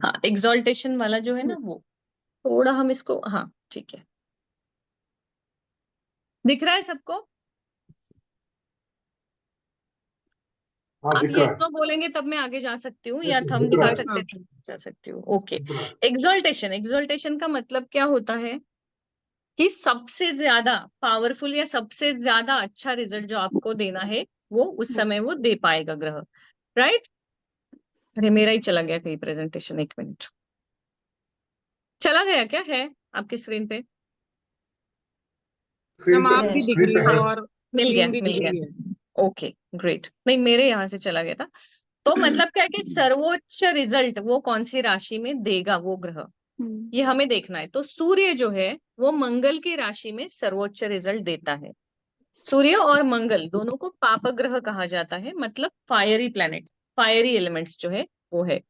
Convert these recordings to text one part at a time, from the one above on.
हाँ, एग्जॉल्टेशन वाला जो है ना वो थोड़ा हम इसको, हाँ ठीक है, दिख रहा है सबको? हाँ आप दिख रहा यस है। नो बोलेंगे तब मैं आगे जा सकती हूँ, या थंब दिख रहा दिखा है। सकते हैं तब जा सकती हूँ। ओके। दिख रहा है। एग्जॉल्टेशन, एग्जॉल्टेशन का मतलब क्या होता है कि सबसे ज्यादा पावरफुल या सबसे ज्यादा अच्छा रिजल्ट जो आपको देना है वो उस समय वो दे पाएगा ग्रह, राइट? अरे मेरा ही चला गया कहीं प्रेजेंटेशन, एक मिनट, चला गया क्या? है आपकी स्क्रीन पे? स्क्रीन मैम पे, आप भी दिख स्क्रीन रही पे हो है। और मिल गया, स्क्रीन भी मिल दिख गया। रही है। ओके ग्रेट, नहीं मेरे यहाँ से चला गया था। तो मतलब क्या है कि सर्वोच्च रिजल्ट वो कौन सी राशि में देगा वो ग्रह, ये हमें देखना है। तो सूर्य जो है वो मंगल की राशि में सर्वोच्च रिजल्ट देता है। सूर्य और मंगल दोनों को पाप ग्रह कहा जाता है, मतलब फायरी प्लैनेट, फायरी एलिमेंट्स जो है वो है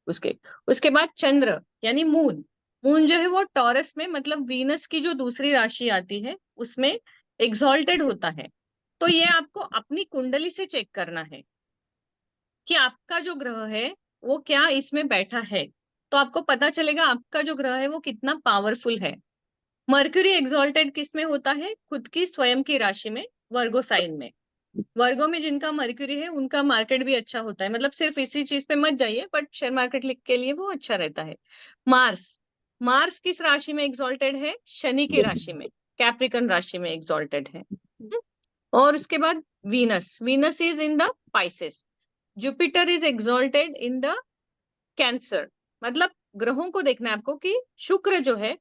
उसके। उसके बाद चंद्र यानी मून, मून जो है वो टॉरस में, मतलब वीनस की जो दूसरी राशि आती है उसमें एग्जॉल्टेड होता है। तो ये आपको अपनी कुंडली से चेक करना है कि आपका जो ग्रह है वो क्या इसमें बैठा है, तो आपको पता चलेगा आपका जो ग्रह है वो कितना पावरफुल है। मर्क्यूरी एग्जॉल्टेड किस में होता है? खुद की स्वयं की राशि में, वर्गो साइन में। वर्गो में जिनका मर्क्यूरी है उनका मार्केट भी अच्छा होता है, मतलब सिर्फ इसी चीज पे मत जाइए, बट शेयर मार्केट के लिए वो अच्छा रहता है। मार्स, मार्स किस राशि में एग्जॉल्टेड है? शनि की राशि में, कैप्रिकन राशि में एग्जॉल्टेड है। और उसके बाद Venus, Venus is in the Pisces. Jupiter is exalted in the cancer. मतलब ग्रहों को देखना है आपको कि शुक्र जो है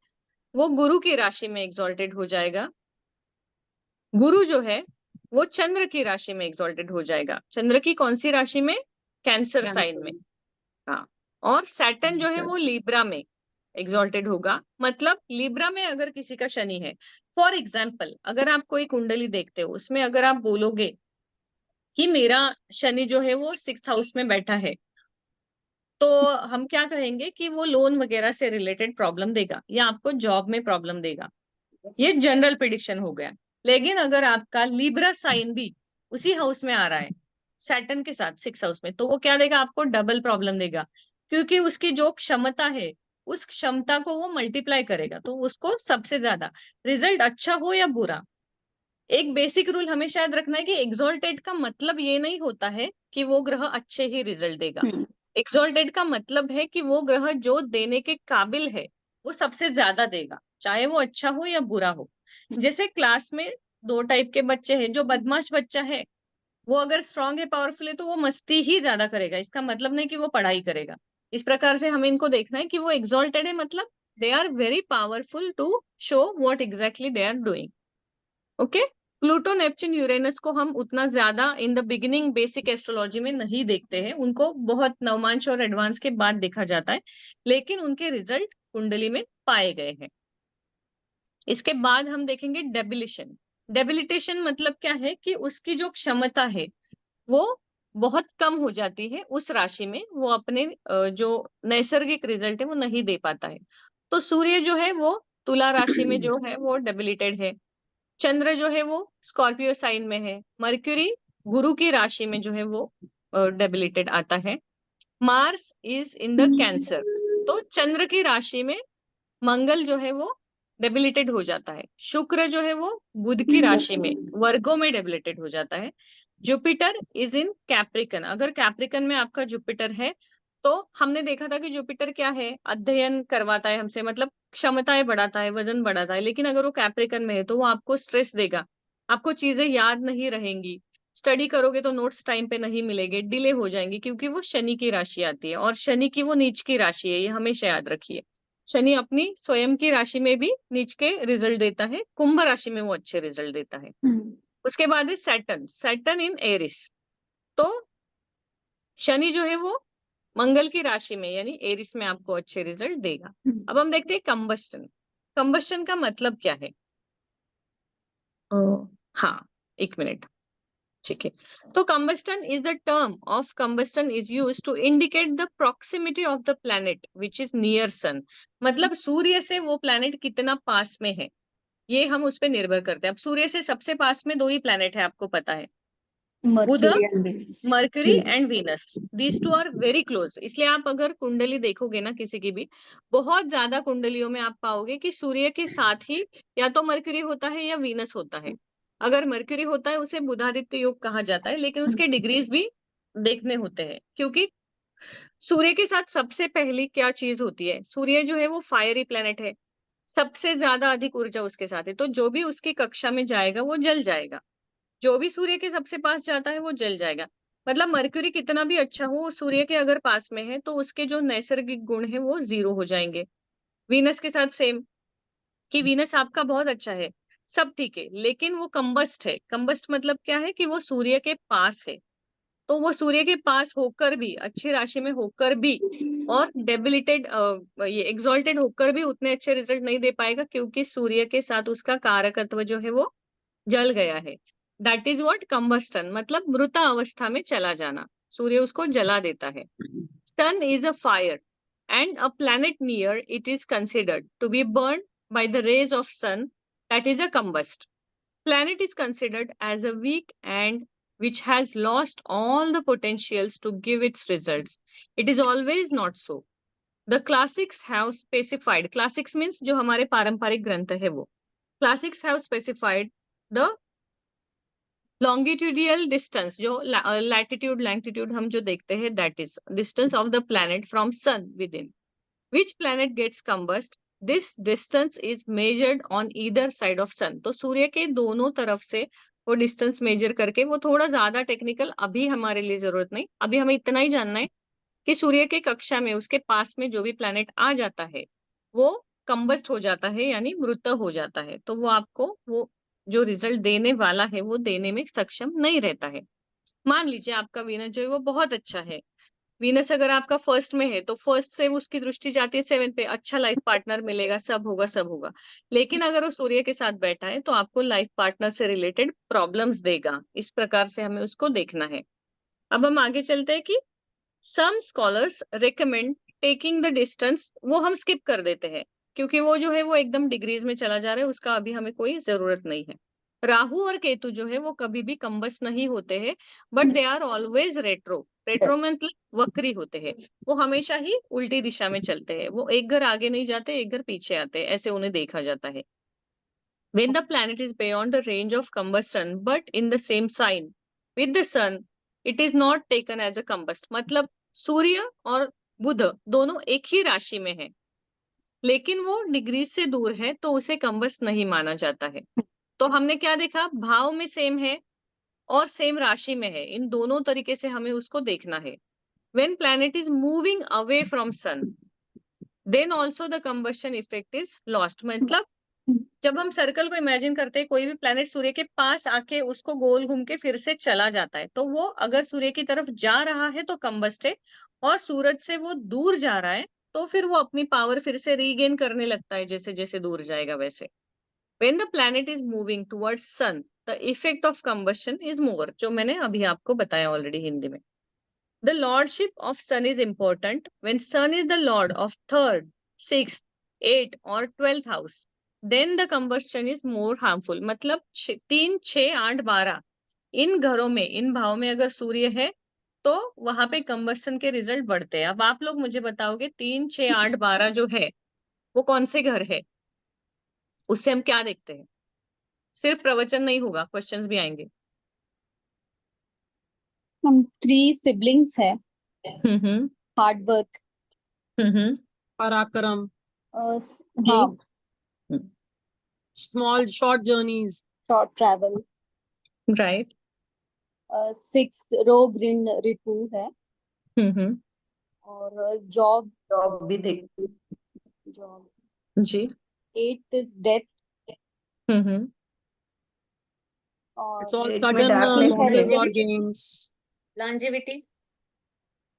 वो गुरु की राशि में एग्जॉल्टेड हो जाएगा, गुरु जो है वो चंद्र की राशि में एग्जॉल्टेड हो जाएगा। चंद्र की कौन सी राशि में? कैंसर साइन में। हाँ, और सैटर्न जो है वो लिब्रा में एग्जॉल्टेड होगा। मतलब लिब्रा में अगर किसी का शनि है, फॉर एग्जाम्पल अगर आप कोई कुंडली देखते हो उसमें अगर आप बोलोगे कि मेरा शनि जो है वो 6th हाउस में बैठा है, तो हम क्या कहेंगे कि वो लोन वगैरह से रिलेटेड प्रॉब्लम देगा या आपको जॉब में प्रॉब्लम देगा। ये जनरल प्रिडिक्शन हो गया। लेकिन अगर आपका लिब्रा साइन भी उसी हाउस में आ रहा है सैटर्न के साथ 6th हाउस में, तो वो क्या देगा? आपको डबल प्रॉब्लम देगा, क्योंकि उसकी जो क्षमता है उस क्षमता को वो मल्टीप्लाई करेगा, तो उसको सबसे ज्यादा रिजल्ट अच्छा हो या बुरा। एक बेसिक रूल हमेशा याद रखना है कि एग्जॉल्टेड का मतलब ये नहीं होता है कि वो ग्रह अच्छे ही रिजल्ट देगा। एग्जॉल्टेड का मतलब है कि वो ग्रह जो देने के काबिल है वो सबसे ज्यादा देगा, चाहे वो अच्छा हो या बुरा हो। जैसे क्लास में दो टाइप के बच्चे हैं, जो बदमाश बच्चा है वो अगर स्ट्रांग है, पावरफुल है, तो वो मस्ती ही ज्यादा करेगा, इसका मतलब नहीं कि वो पढ़ाई करेगा। इस प्रकार से हमें इनको देखना है कि वो एग्जॉल्टेड है, मतलब they are very powerful to show what exactly they are doing. Okay. Pluto, Neptune, Uranus को हम उतना ज्यादा in the beginning basic astrology में नहीं देखते हैं, उनको बहुत नवमांश और एडवांस के बाद देखा जाता है, लेकिन उनके रिजल्ट कुंडली में पाए गए हैं। इसके बाद हम देखेंगे डेबिलिशन। डेबिलिटेशन मतलब क्या है कि उसकी जो क्षमता है वो बहुत कम हो जाती है उस राशि में, वो अपने जो नैसर्गिक रिजल्ट है वो नहीं दे पाता है। तो सूर्य जो है वो तुला राशि में जो है वो डेबिलिटेड है। चंद्र जो है वो स्कॉर्पियो साइन में है। मर्क्यूरी गुरु की राशि में जो है वो डेबिलिटेड आता है। Mars is in the cancer, तो चंद्र की राशि में मंगल जो है वो डेबिलिटेड हो जाता है। शुक्र जो है वो बुध की राशि में वर्गो में डेबिलिटेड हो जाता है। जुपिटर इज इन कैप्रिकन, अगर कैप्रिकन में आपका जुपिटर है तो हमने देखा था कि जुपिटर क्या है? अध्ययन करवाता है हमसे, मतलब क्षमताएं बढ़ाता है, वजन बढ़ाता है। लेकिन अगर वो कैप्रिकन में है तो वो आपको स्ट्रेस देगा, आपको चीजें याद नहीं रहेंगी, स्टडी करोगे तो नोट्स टाइम पे नहीं मिलेंगे, डिले हो जाएंगे, क्योंकि वो शनि की राशि आती है और शनि की वो नीच की राशि है, ये हमेशा याद रखिए। शनि अपनी स्वयं की राशि में भी नीच के रिजल्ट देता है, कुंभ राशि में वो अच्छे रिजल्ट देता है। उसके बाद है सैटर्न, सैटर्न इन एरिस। तो शनि जो है वो मंगल की राशि में यानी एरिस में आपको अच्छे रिजल्ट देगा। अब हम देखते हैं कंबस्टन। कंबस्टन का मतलब क्या है? हाँ, एक मिनट, ठीक है। तो combustion is the term of combustion is use to indicate the proximity of the planet which is near sun. मतलब सूर्य से वो प्लैनेट कितना पास में है, ये हम उस पर निर्भर करते हैं। अब सूर्य से सबसे पास में दो ही प्लैनेट है, आपको पता है, बुध, Mercury and Venus. Mercury and Venus, these two are very close. इसलिए आप अगर कुंडली देखोगे ना किसी की भी, बहुत ज्यादा कुंडलियों में आप पाओगे कि सूर्य के साथ ही या तो मर्क्यूरी होता है या वीनस होता है। अगर मर्क्यूरी होता है उसे बुधादित्य योग कहा जाता है, लेकिन उसके डिग्रीज भी देखने होते हैं, क्योंकि सूर्य के साथ सबसे पहली क्या चीज होती है, सूर्य जो है वो फायरी प्लेनेट है, सबसे ज्यादा अधिक ऊर्जा उसके साथ है, तो जो भी उसकी कक्षा में जाएगा वो जल जाएगा। जो भी सूर्य के सबसे पास जाता है वो जल जाएगा। मतलब मरक्यूरी कितना भी अच्छा हो, सूर्य के अगर पास में है तो उसके जो नैसर्गिक गुण है वो जीरो हो जाएंगे। वीनस के साथ सेम, कि वीनस आपका बहुत अच्छा है, सब ठीक है, लेकिन वो कंबस्ट है। कंबस्ट मतलब क्या है कि वो सूर्य के पास है, तो वो सूर्य के पास होकर भी, अच्छी राशि में होकर भी, और डेबिलिटेड ये एक्सॉल्टेड होकर भी उतने अच्छे रिजल्ट नहीं दे पाएगा, क्योंकि सूर्य के साथ उसका कारकत्व जो है वो जल गया है। दैट इज व्हाट कंबस्टन, मतलब मृत अवस्था में चला जाना, सूर्य उसको जला देता है। Sun is a fire and a planet near it is considered to be burn by the rays of sun, that is a combust. Planet is considered as a weak and which has lost all the potentials to give its results. It is always not so. The classics have specified, classics means जो हमारे पारंपरिक ग्रंथ है वो, classics have specified the longitudinal distance, जो latitude longitude हम जो देखते हैं, that is distance of the planet from sun within which planet gets combust. This distance is measured on either side of sun. तो सूर्य के दोनों तरफ से वो डिस्टेंस मेजर करके, वो थोड़ा ज्यादा टेक्निकल अभी हमारे लिए जरूरत नहीं, अभी हमें इतना ही जानना है कि सूर्य के कक्षा में उसके पास में जो भी प्लैनेट आ जाता है वो कंबस्ट हो जाता है, यानी मृत हो जाता है, तो वो आपको वो जो रिजल्ट देने वाला है वो देने में सक्षम नहीं रहता है। मान लीजिए आपका वीनस जो है वो बहुत अच्छा है, वीनस अगर आपका फर्स्ट में है तो फर्स्ट से उसकी दृष्टि जाती है सेवन पे, अच्छा लाइफ पार्टनर मिलेगा, सब होगा सब होगा। लेकिन अगर वो सूर्य के साथ बैठा है तो आपको लाइफ पार्टनर से रिलेटेड प्रॉब्लम्स देगा। इस प्रकार से हमें उसको देखना है। अब हम आगे चलते हैं कि some scholars recommend taking the distance, वो हम स्किप कर देते हैं, क्योंकि वो जो है वो एकदम डिग्रीज में चला जा रहा है, उसका अभी हमें कोई जरूरत नहीं है। राहु और केतु जो है वो कभी भी कंबस नहीं होते हैं, but they are always retro. Retro मतलब वक्री होते हैं, वो हमेशा ही उल्टी दिशा में चलते हैं, वो एक घर आगे नहीं जाते, एक घर पीछे आते हैं, ऐसे उन्हें देखा जाता है। When the planet is beyond the range of combustion but in the same sign with the sun, it is not taken as a combust. मतलब सूर्य और बुध दोनों एक ही राशि में है, लेकिन वो डिग्री से दूर है, तो उसे कंबस्ट नहीं माना जाता है। तो हमने क्या देखा, भाव में सेम है और सेम राशि में है, इन दोनों तरीके से हमें उसको देखना है। When planet is moving away from sun, then also the combustion effect is lost. मतलब जब हम सर्कल को इमेजिन करते हैं, कोई भी प्लेनेट सूर्य के पास आके उसको गोल घूम के फिर से चला जाता है, तो वो अगर सूर्य की तरफ जा रहा है तो कंबस्ट है, और सूरज से वो दूर जा रहा है तो फिर वो अपनी पावर फिर से रीगेन करने लगता है, जैसे जैसे दूर जाएगा वैसे। When the planet is moving towards sun, the effect of combustion is more, जो मैंने अभी आपको बताया ऑलरेडी हिंदी में। The lordship of sun is important when sun is the lord of third, sixth, eighth or 12th house. Then the combustion is more harmful. मतलब 3, 6, 8, 12 इन घरों में, इन भाव में अगर सूर्य है तो वहां पे कंबस्टन के रिजल्ट बढ़ते हैं। अब आप लोग मुझे बताओगे 3, 6, 8, 12 जो है वो कौन से घर है, उससे हम क्या देखते हैं? सिर्फ प्रवचन नहीं होगा, क्वेश्चंस भी आएंगे। हम 3 siblings है, हम्म हार्ड वर्क, हम्म Parakaram, हाँ, small short journeys, short travel, right. 6th row green ritu है, हम्म और जॉब भी देखते जॉब, जी। 8th is death, हम्म और it's all Eight sudden में darkness losses है। or gains. longevity,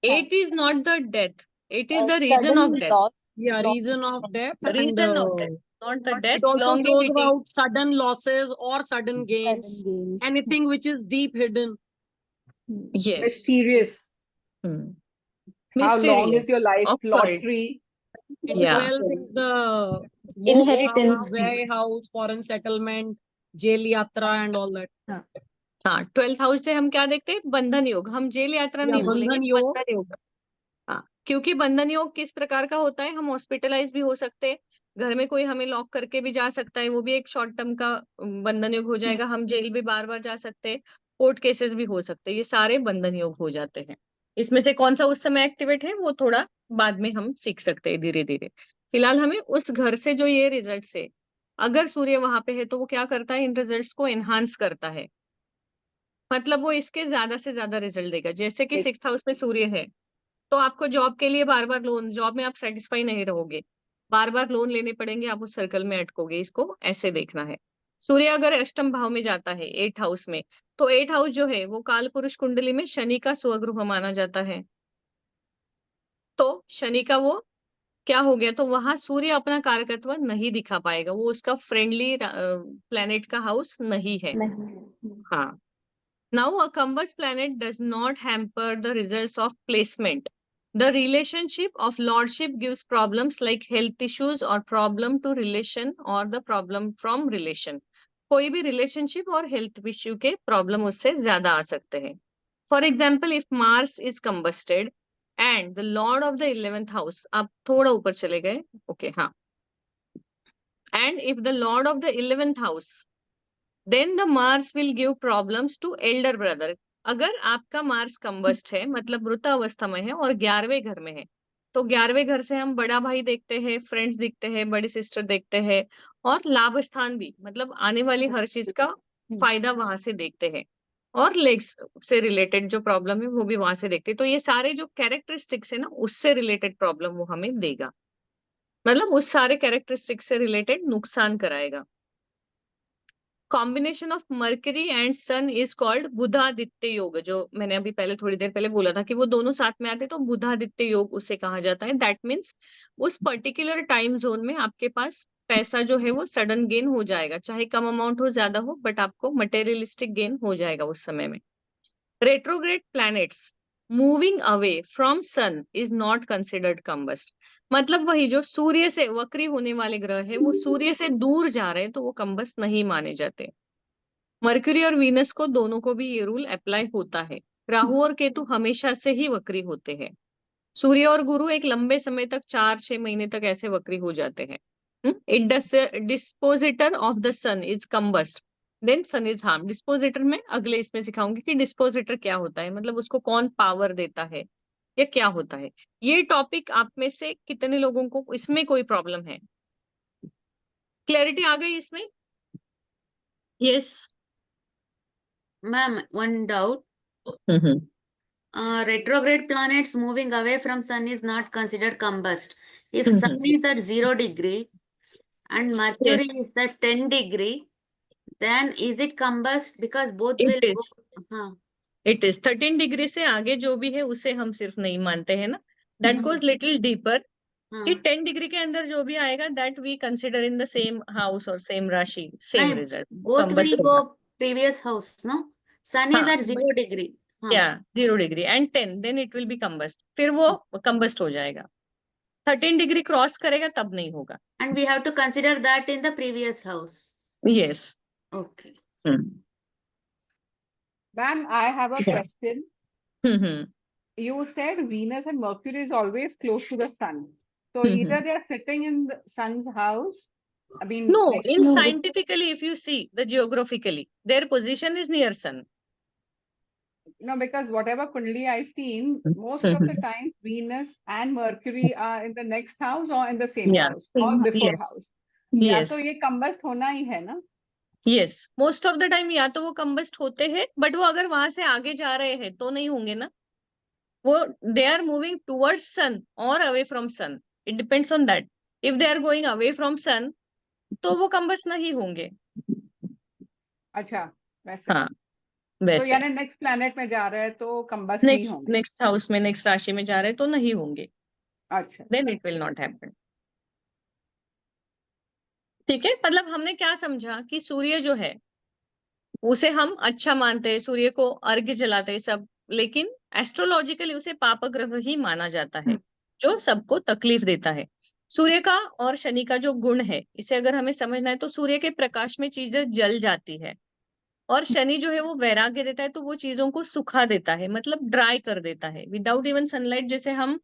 8 is not the death, 8 is the reason sudden of death. loss, Yeah, loss. reason of death and Reason of death, not the death. it also shows Longevity. about sudden losses or sudden gains, Sudden gain. anything which is deep hidden. Yes. Mysterious. Hmm. How long is Mysterious. your life? Occult. Lottery. In Yeah. 12th is the Inheritance. house, way house, foreign settlement, jail yatra and all that. हाँ, 12th house से हम क्या देखते हैं, बंधन योग। हम jail यात्रा नहीं बोलेंगे, बंधन योग। बंधन योग। हाँ, क्योंकि बंधन योग किस प्रकार का होता है, हम हॉस्पिटलाइज भी हो सकते हैं, घर में कोई हमें लॉक करके भी जा सकता है, वो भी एक शॉर्ट टर्म का बंधन योग हो जाएगा। हम जेल भी बार बार जा सकते हैं, कोर्ट केसेस भी हो सकते हैं, ये सारे बंधन योग हो जाते हैं। इसमें से कौन सा उस समय एक्टिवेट है, वो थोड़ा बाद में हम सीख सकते हैं धीरे धीरे। फिलहाल हमें उस घर से जो ये रिजल्ट है, अगर सूर्य वहां पे है तो वो क्या करता है, इन रिजल्ट्स को एनहांस करता है, मतलब वो इसके ज्यादा से ज्यादा रिजल्ट देगा। जैसे कि 6th हाउस में सूर्य है, तो आपको जॉब के लिए बार बार लोन, जॉब में आप सेटिस्फाई नहीं रहोगे, बार बार लोन लेने पड़ेंगे, आप उस सर्कल में अटकोगे, इसको ऐसे देखना है। सूर्य अगर अष्टम भाव में जाता है 8th हाउस में, तो 8th हाउस जो है वो काल पुरुष कुंडली में शनि का स्वगृह माना जाता है। तो शनि का वो क्या हो गया, तो वहां सूर्य अपना कारकत्व नहीं दिखा पाएगा, वो उसका फ्रेंडली प्लेनेट का हाउस नहीं है। नहीं। हाँ, now a combust planet does not hamper the results of placement. The relationship of lordship gives problems like health issues or problem to relation or the problem from relation. कोई भी relationship और health issue के problem उससे ज्यादा आ सकते हैं। For example, if Mars is combusted and the lord of the 11th house, आप थोड़ा ऊपर चले गए, ओके हाँ, and if the lord of the 11th house, then the Mars will give problems to elder brother. अगर आपका Mars combust है, मतलब मृत अवस्था में है और 11वें घर में है, तो 11वें घर से हम बड़ा भाई देखते हैं, फ्रेंड्स दिखते हैं, बड़ी सिस्टर देखते हैं, और लाभ स्थान भी, मतलब आने वाली हर चीज का फायदा वहां से देखते हैं, और लेग्स से रिलेटेड जो प्रॉब्लम है वो भी वहां से देखते हैं। तो ये सारे जो कैरेक्टरिस्टिक्स है ना, उससे रिलेटेड प्रॉब्लम वो हमें देगा, मतलब उस सारे कैरेक्टरिस्टिक्स से रिलेटेड नुकसान कराएगा। Combination of Mercury and sun is called Budhaditya yoga, जो मैंने अभी पहले थोड़ी देर पहले बोला था कि वो दोनों साथ में आते, तो बुधादित्य योग उसे कहा जाता है। दैट मीन्स उस पर्टिकुलर टाइम जोन में आपके पास पैसा जो है वो सडन गेन हो जाएगा, चाहे कम अमाउंट हो ज्यादा हो, बट आपको मटेरियलिस्टिक गेन हो जाएगा उस समय में। Retrograde planets moving away from sun is not considered combust, मतलब वही जो सूर्य से वक्री होने वाले ग्रह है, वो सूर्य से दूर जा रहे हैं, तो वो कम्बस्ट नहीं माने जाते। मर्क्यूरी और वीनस को, दोनों को भी ये रूल अप्लाई होता है। राहु और केतु हमेशा से ही वक्री होते हैं। सूर्य और गुरु एक लंबे समय तक, 4-6 महीने तक ऐसे वक्री हो जाते हैं। It dispositor of the sun is combust, then sun is harm. Dispositor में अगले इसमें सिखाऊंगी कि डिस्पोजिटर क्या होता है, मतलब उसको कौन पावर देता है या क्या होता है। ये टॉपिक आप में से कितने लोगों को इसमें कोई प्रॉब्लम है, क्लैरिटी आ गई इसमें? Yes. Ma'am, one doubt. Retrograde planets moving away from sun is not considered combust. If sun is at 0 degree and Mercury Yes. is at 10 degree, then is it combust? Because both It will is. हाँ. It is 13 degree से आगे जो भी है उसे हम सिर्फ नहीं मानते हैं ना, दैट गोज लिटिल डीपर, कि 10 डिग्री के अंदर जो भी आएगा that we consider in the same house और सेम राशि, सेम नहीं, result, both will combust go होगा। previous house, no? Sun is हाँ, at 0 degree. हाँ. क्या 0 degree and 10, then it will be combust, फिर वो कंबस्ट हो जाएगा। 13 डिग्री क्रॉस करेगा तब नहीं होगा। And we have to consider that in the previous house. Yes. Okay. Ma'am, I have a Yeah. question. You said Venus and Mercury is always close to the sun. So either they are sitting in the sun's house. I mean, No, like, in scientifically, if you see the geographically, their position is near sun. no, because whatever Kundali I've seen, most of the time Venus and Mercury are in the next house or in the same Yeah. house or before Yes. house. या Yes. तो ये combust होना ही है ना? Yes, most of the time या तो वो combust होते हैं, बट वो अगर वहां से आगे जा रहे हैं तो नहीं होंगे ना, वो they are moving towards sun और away from sun, it depends on that. If they are going away from sun तो वो कंबस्ट नहीं होंगे। अच्छा, वैसे। हाँ, तो वैसे यानी नेक्स्ट प्लैनेट में जा रहे हैं तो कंबस्ट नहीं नेक्स्ट होंगे। नेक्स्ट हाउस में, नेक्स्ट राशि में जा रहे हैं तो नहीं होंगे, अच्छा, then it will not happen. ठीक है, मतलब हमने क्या समझा कि सूर्य जो है उसे हम अच्छा मानते हैं, सूर्य को अर्घ्य जलाते हैं सब, लेकिन एस्ट्रोलॉजिकली उसे पाप ग्रह ही माना जाता है, जो सबको तकलीफ देता है। सूर्य का और शनि का जो गुण है, इसे अगर हमें समझना है तो सूर्य के प्रकाश में चीजें जल जाती है और शनि जो है वो वैराग्य देता है, तो वो चीजों को सुखा देता है, मतलब ड्राई कर देता है विदाउट इवन सनलाइट। जैसे हम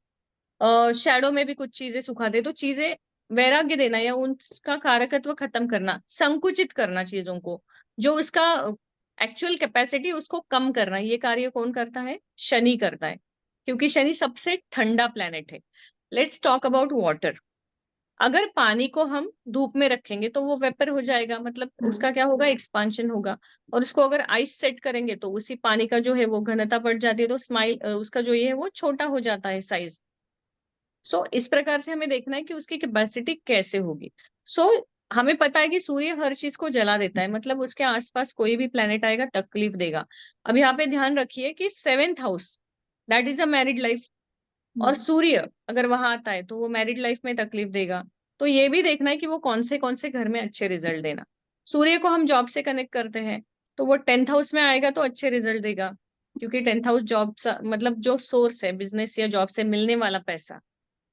शैडो में भी कुछ चीजें सुखा दे, तो चीजें वैराग्य देना या उनका कारकत्व खत्म करना, संकुचित करना चीजों को, जो उसका एक्चुअल कैपेसिटी उसको कम करना, ये कार्य कौन करता है? शनि करता है, क्योंकि शनि सबसे ठंडा प्लेनेट है। Let's talk about water. अगर पानी को हम धूप में रखेंगे तो वो वेपर हो जाएगा, मतलब उसका क्या होगा? एक्सपांशन होगा। और उसको अगर आइस सेट करेंगे तो उसी पानी का जो है वो घनता बढ़ जाती है, तो स्माइल उसका जो ये है वो छोटा हो जाता है साइज। सो इस प्रकार से हमें देखना है कि उसकी कैपेसिटी कैसे होगी। सो हमें पता है कि सूर्य हर चीज को जला देता है, मतलब उसके आसपास कोई भी प्लेनेट आएगा तकलीफ देगा। अब यहाँ पे ध्यान रखिए कि 7th house, that is a married life, और सूर्य अगर वहां आता है तो वो मैरिड लाइफ में तकलीफ देगा। तो ये भी देखना है कि वो कौन से घर में अच्छे रिजल्ट देना। सूर्य को हम जॉब से कनेक्ट करते हैं, तो वो 10th हाउस में आएगा तो अच्छे रिजल्ट देगा, क्योंकि 10th हाउस जॉब, मतलब जो सोर्स है बिजनेस या जॉब से मिलने वाला पैसा,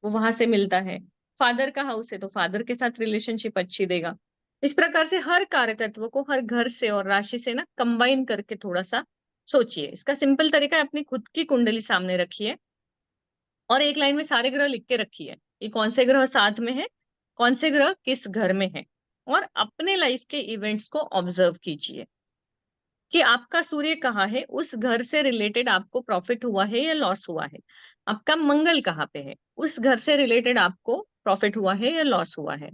वो वहां से मिलता है। फादर का हाउस है तो फादर के साथ रिलेशनशिप अच्छी देगा। इस प्रकार से हर कारकत्व को हर घर से और राशि से ना कंबाइन करके थोड़ा सा सोचिए। इसका सिंपल तरीका है, अपनी खुद की कुंडली सामने रखिए और एक लाइन में सारे ग्रह लिख के रखिए कि कौन से ग्रह साथ में है, कौन से ग्रह किस घर में है, और अपने लाइफ के इवेंट्स को ऑब्जर्व कीजिए कि आपका सूर्य कहाँ है, उस घर से रिलेटेड आपको प्रॉफिट हुआ है या लॉस हुआ है। आपका मंगल कहाँ पे है, उस घर से रिलेटेड आपको प्रॉफिट हुआ है या लॉस हुआ है।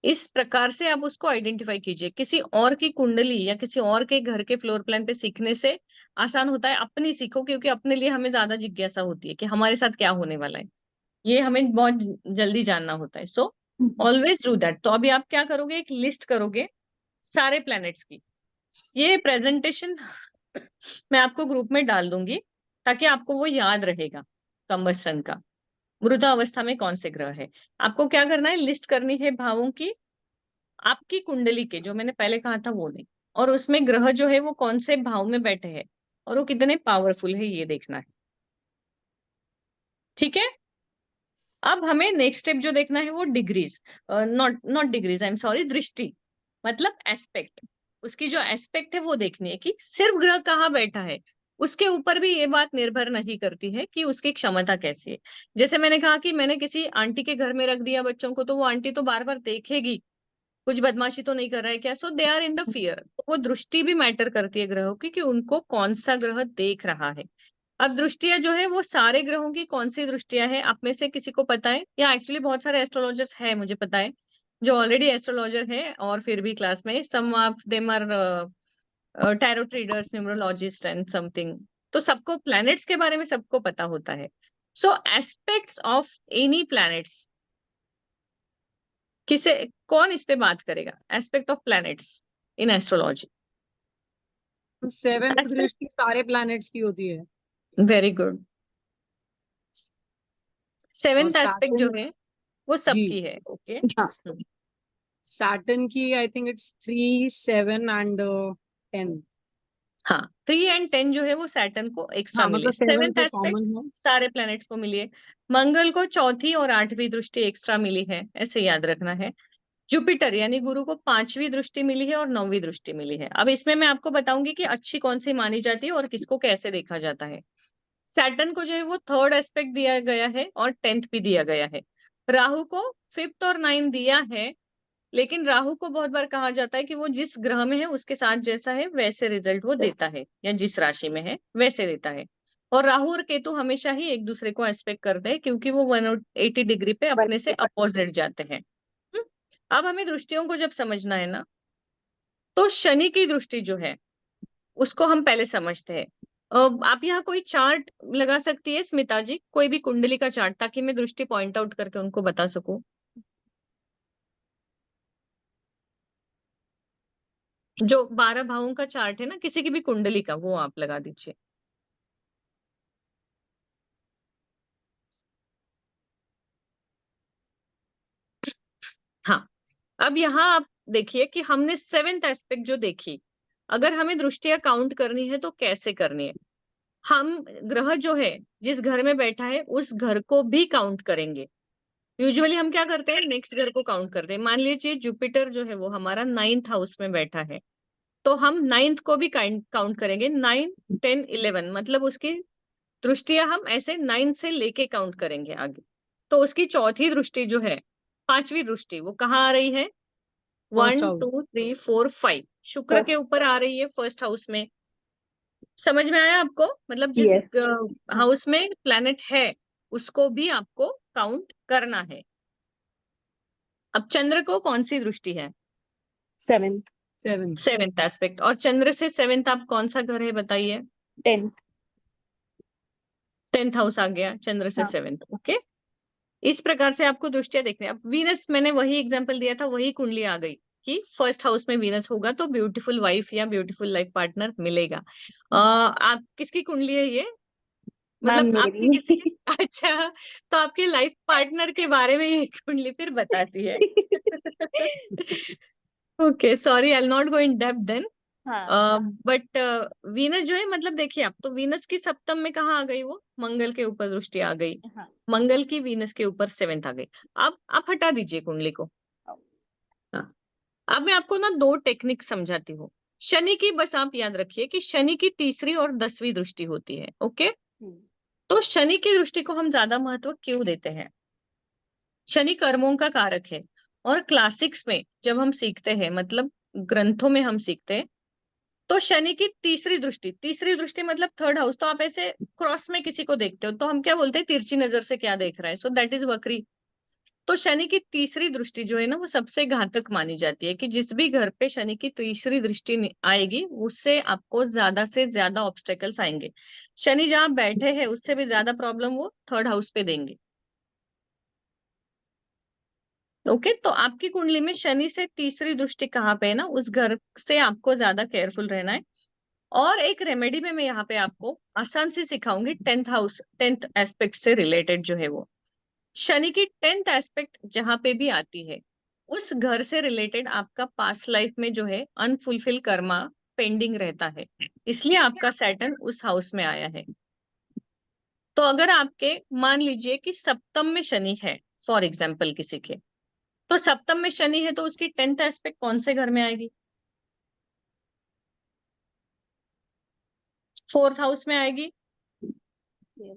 इस प्रकार से आप उसको आइडेंटिफाई कीजिए। किसी और की कुंडली या किसी और के घर के फ्लोर प्लान पे सीखने से आसान होता है अपनी सीखो, क्योंकि अपने लिए हमें ज्यादा जिज्ञासा होती है कि हमारे साथ क्या होने वाला है, ये हमें बहुत जल्दी जानना होता है। So always do that. तो अभी आप क्या करोगे? एक लिस्ट करोगे सारे प्लैनेट्स की। ये प्रेजेंटेशन मैं आपको ग्रुप में डाल दूंगी ताकि आपको वो याद रहेगा। कंबस्टन का मृदा अवस्था में कौन से ग्रह है, आपको क्या करना है? लिस्ट करनी है भावों की, आपकी कुंडली के, जो मैंने पहले कहा था वो नहीं, और उसमें ग्रह जो है वो कौन से भाव में बैठे हैं और वो कितने पावरफुल है, ये देखना है। ठीक है। अब हमें नेक्स्ट स्टेप जो देखना है वो degrees, not not degrees, I am sorry, दृष्टि, मतलब एस्पेक्ट। उसकी जो एस्पेक्ट है वो देखनी है कि सिर्फ ग्रह कहाँ बैठा है। उसके ऊपर भी ये बात निर्भर नहीं करती है कि उसकी क्षमता कैसी है। जैसे मैंने कहा कि मैंने किसी आंटी के घर में रख दिया बच्चों को, तो वो आंटी तो बार बार देखेगी कुछ बदमाशी तो नहीं कर रहा है क्या। So they are in the fear. वो दृष्टि भी मैटर करती है ग्रहों की, कि उनको कौन सा ग्रह देख रहा है। अब दृष्टियां जो है वो सारे ग्रहों की कौन सी दृष्टियां हैं, आप में से किसी को पता है? या एक्चुअली बहुत सारे एस्ट्रोलॉजर्स हैं, मुझे पता है, जो ऑलरेडी एस्ट्रोलॉजर है और फिर भी क्लास में some of them are tarot traders, numerologist and something. तो सबको प्लैनेट्स के बारे में सबको पता होता है। सो एस्पेक्ट्स ऑफ एनी प्लैनेट्स, किसे, कौन इस पे बात करेगा? Aspect of planets in astrology. 7th दृष्टि सारे प्लैनेट्स की होती है। Very good. और 7th एस्पेक्ट जो सैटर्न, है वो जी, सबकी है। ओके। सैटर्न की आई थिंक इट्स 3, 7 एंड 10। हाँ, 3 और 10 जो है वो सैटर्न को एक्स्ट्रा हाँ, मिले। मतलब 7 7th तो एस्पेक्ट कॉमन है। सारे प्लैनेट्स को मिली है। मंगल को 4th और 8वीं दृष्टि एक्स्ट्रा मिली है, ऐसे याद रखना है। जुपिटर यानी गुरु को 5वीं दृष्टि मिली है और 9वीं दृष्टि मिली है। अब इसमें मैं आपको बताऊंगी कि अच्छी कौन सी मानी जाती है और किसको कैसे देखा जाता है। सैटर्न को जो है वो 3rd एस्पेक्ट दिया गया है और 10th भी दिया गया है। राहु को 5th और 9th दिया है, लेकिन राहु को बहुत बार कहा जाता है कि वो जिस ग्रह में है उसके साथ जैसा है वैसे रिजल्ट वो देता है, या जिस राशि में है वैसे देता है। और राहु और केतु हमेशा ही एक दूसरे को एस्पेक्ट करते हैं, क्योंकि वो 180 डिग्री पे अपने से अपोजिट जाते हैं। अब हमें दृष्टियों को जब समझना है ना, तो शनि की दृष्टि जो है उसको हम पहले समझते हैं। आप यहाँ कोई चार्ट लगा सकती है स्मिता जी, कोई भी कुंडली का चार्ट, ताकि मैं दृष्टि पॉइंट आउट करके उनको बता सकूं। जो 12 भावों का चार्ट है ना, किसी की भी कुंडली का, वो आप लगा दीजिए। हाँ। अब यहाँ आप देखिए कि हमने 7th एस्पेक्ट जो देखी, अगर हमें दृष्टियां काउंट करनी है तो कैसे करनी है। हम ग्रह जो है जिस घर में बैठा है उस घर को भी काउंट करेंगे। यूजुअली हम क्या करते हैं? नेक्स्ट घर को काउंट करते हैं। मान लीजिए जुपिटर जो है वो हमारा 9th हाउस में बैठा है, तो हम 9th को भी काउंट करेंगे, 9, 10, 11, मतलब उसकी दृष्टियां हम ऐसे 9 से लेके काउंट करेंगे आगे। तो उसकी चौथी दृष्टि जो है, 5वीं दृष्टि, वो कहाँ आ रही है? First 1, house. 2, 3, 4, 5 शुक्र के ऊपर आ रही है, फर्स्ट हाउस में। समझ में आया आपको? मतलब जिस Yes. हाउस में प्लैनेट है उसको भी आपको काउंट करना है। अब चंद्र को कौन सी दृष्टि है? 7th. 7th aspect. और चंद्र से 7th आप कौन सा घर है बताइए? 10th. 10th हाउस आ गया चंद्र से हाँ। 7th। ओके, इस प्रकार से आपको दृष्टियां देखनी है। अब वीनस, मैंने वही एग्जांपल दिया था, वही कुंडली आ गई कि फर्स्ट हाउस में वीनस होगा तो ब्यूटीफुल वाइफ या ब्यूटीफुल लाइफ पार्टनर मिलेगा। आप किसकी कुंडली है ये? मैम मतलब आपकी किसी मेरी. की? अच्छा, तो आपके लाइफ पार्टनर के बारे में ये कुंडली फिर बताती है। Okay, sorry, I will not go in depth then. हाँ. बट वीनस जो है, मतलब देखिए आप, तो वीनस की सप्तम में कहाँ आ गई? वो मंगल के ऊपर दृष्टि आ गई। हाँ. मंगल की वीनस के ऊपर 7th आ गई। अब आप हटा दीजिए कुंडली को। हाँ, अब मैं आपको ना 2 टेक्निक समझाती हूँ। शनि की बस आप याद रखिए कि शनि की तीसरी और 10वीं दृष्टि होती है। ओके, तो शनि की दृष्टि को हम ज्यादा महत्व क्यों देते हैं? शनि कर्मों का कारक है, और क्लासिक्स में जब हम सीखते हैं, मतलब ग्रंथों में हम सीखते हैं, तो शनि की तीसरी दृष्टि मतलब थर्ड हाउस, तो आप ऐसे क्रॉस में किसी को देखते हो तो हम क्या बोलते हैं? तिरछी नजर से क्या देख रहा है, सो दैट इज वक्री। तो शनि की तीसरी दृष्टि जो है ना, वो सबसे घातक मानी जाती है, कि जिस भी घर पे शनि की तीसरी दृष्टि आएगी उससे आपको ज्यादा से ज्यादा ऑब्स्टेकल्स आएंगे। शनि जहां बैठे हैं उससे भी ज्यादा प्रॉब्लम वो थर्ड हाउस पे देंगे। ओके, तो आपकी कुंडली में शनि से तीसरी दृष्टि कहाँ पे है ना, उस घर से आपको ज्यादा केयरफुल रहना है। और एक रेमेडी में मैं यहाँ पे आपको आसान से सिखाऊंगी, 10th हाउस, 10th एस्पेक्ट से रिलेटेड जो है वो। शनि की 10th एस्पेक्ट जहां पे भी आती है, उस घर से रिलेटेड आपका पास्ट लाइफ में जो है अनफुलफिल कर्मा पेंडिंग रहता है, इसलिए आपका सैटर्न उस हाउस में आया है। तो अगर आपके, मान लीजिए कि सप्तम में शनि है, फॉर एग्जाम्पल किसी के, तो सप्तम में शनि है तो उसकी 10th एस्पेक्ट कौन से घर में आएगी? 4th हाउस में आएगी। Yes.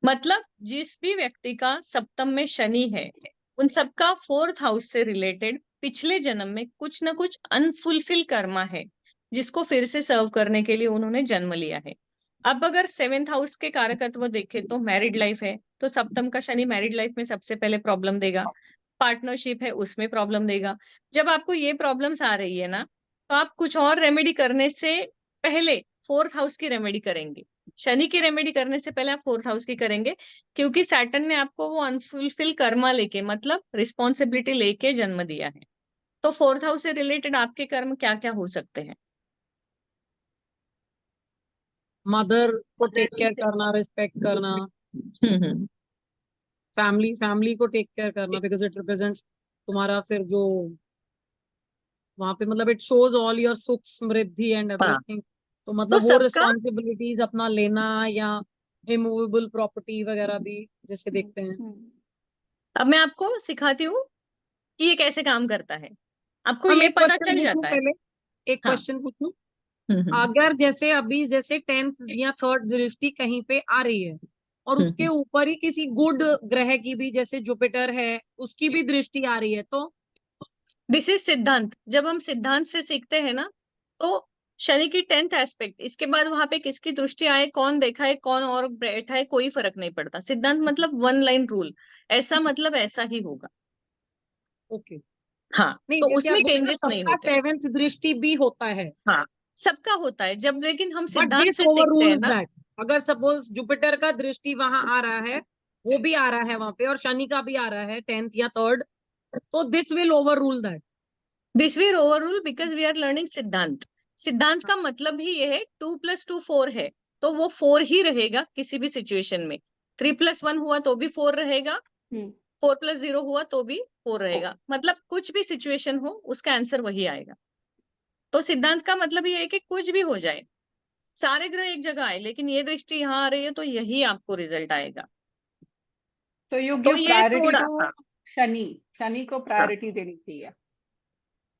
मतलब जिस भी व्यक्ति का सप्तम में शनि है, उन सबका 4th हाउस से रिलेटेड पिछले जन्म में कुछ ना कुछ अनफुलफिल कर्मा है, जिसको फिर से सर्व करने के लिए उन्होंने जन्म लिया है। अब अगर 7th हाउस के कारकत्व देखें तो मैरिड लाइफ है, तो सप्तम का शनि मैरिड लाइफ में सबसे पहले प्रॉब्लम देगा। पार्टनरशिप है उसमें प्रॉब्लम देगा। जब आपको ये प्रॉब्लम्स आ रही है ना, तो आप कुछ और रेमेडी करने से पहले 4th हाउस की रेमेडी करेंगे। शनि की रेमेडी करने से पहले आप 4th हाउस की करेंगे, क्योंकि सैटर्न ने आपको वो अनफुलफिल कर्मा लेके, मतलब रिस्पॉन्सिबिलिटी लेके जन्म दिया है। तो 4th हाउस से रिलेटेड आपके कर्म क्या क्या हो सकते हैं? मदर को टेक केयर करना, रिस्पेक्ट करना, हम्म। फैमिली को टेक केयर करना, बिकॉज इट रिप्रेजेंट्स तुम्हारा फिर जो वहां पे, मतलब इट शोज ऑल योर सुख समृद्धि एंड हाँ, एवरीथिंग। तो तो मतलब वो सबका, रिस्पॉन्सिबिलिटीज अपना लेना, या इमूवेबल प्रॉपर्टी वगैरह भी जैसे देखते हैं। अब मैं आपको सिखाती हूँ कि ये कैसे काम करता है। आपको हम ये एक पता क्वेश्चन चल पूछूं जाता है। पहले, एक हाँ। क्वेश्चन पूछूं। हम्म। अगर जैसे अभी जैसे 10th या 3rd दृष्टि कहीं पे आ रही है, और उसके ऊपर ही किसी गुड ग्रह की भी, जैसे जुपिटर है, उसकी भी दृष्टि आ रही है, तो दिस इज सिद्धांत। जब हम सिद्धांत से सीखते हैं ना, तो शनि की 10th एस्पेक्ट, इसके बाद वहां पे किसकी दृष्टि आए, कौन देखा है, कौन और बैठा है, कोई फर्क नहीं पड़ता। सिद्धांत मतलब वन लाइन रूल, ऐसा मतलब ऐसा ही होगा। ओके। हाँ, नहीं, तो जैसे आप उसमें बोल रहे हो चेंजेस नहीं सबका होते। 7th दृष्टि भी होता है, हाँ, सबका होता है जब, लेकिन हम बट सिद्धांत दिस से ओवर सीखते हैं रूल्स ना। दैट अगर सपोज जुपिटर का दृष्टि वहां आ रहा है, वो भी आ रहा है वहां पे, और शनि का भी आ रहा है 10th या 3rd, तो this will overrule that. This will overrule because we are learning सिद्धांत। सिद्धांत का मतलब ही ये है, 2 + 2 4 है, तो वो 4 ही रहेगा किसी भी सिचुएशन में। 3 + 1 हुआ तो भी 4 रहेगा, 4 + 0 हुआ तो भी 4 रहेगा, मतलब कुछ भी सिचुएशन हो उसका आंसर वही आएगा। तो सिद्धांत का मतलब ये है कि कुछ भी हो जाए, सारे ग्रह एक जगह आए, लेकिन ये दृष्टि यहाँ आ रही है तो यही आपको रिजल्ट आएगा। So you तो give ये priority थोड़ा, to हाँ, शनि को हाँ, प्रायोरिटी देनी चाहिए।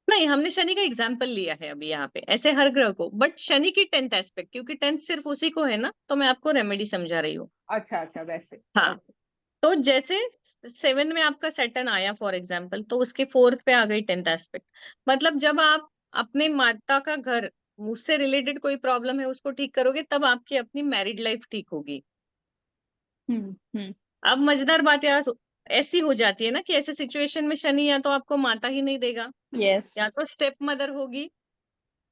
नहीं, हमने शनि का एग्जाम्पल लिया है अभी यहाँ पे, ऐसे हर ग्रह को, बट शनि की 10th एस्पेक्ट, क्योंकि 10th सिर्फ उसी को है ना, तो मैं आपको रेमेडी समझा रही हूँ। अच्छा अच्छा, वैसे। हाँ, तो जैसे 7 में आपका सैटर्न आया फॉर एग्जाम्पल, तो उसके 4th पे आ गई 10th एस्पेक्ट। मतलब जब आप अपने माता का घर, उससे रिलेटेड कोई प्रॉब्लम है उसको ठीक करोगे, तब आपकी अपनी मैरिड लाइफ ठीक होगी। अब मजेदार बात यार ऐसी हो जाती है ना कि ऐसे सिचुएशन में शनि या तो आपको माता ही नहीं देगा, Yes. या तो स्टेप मदर होगी,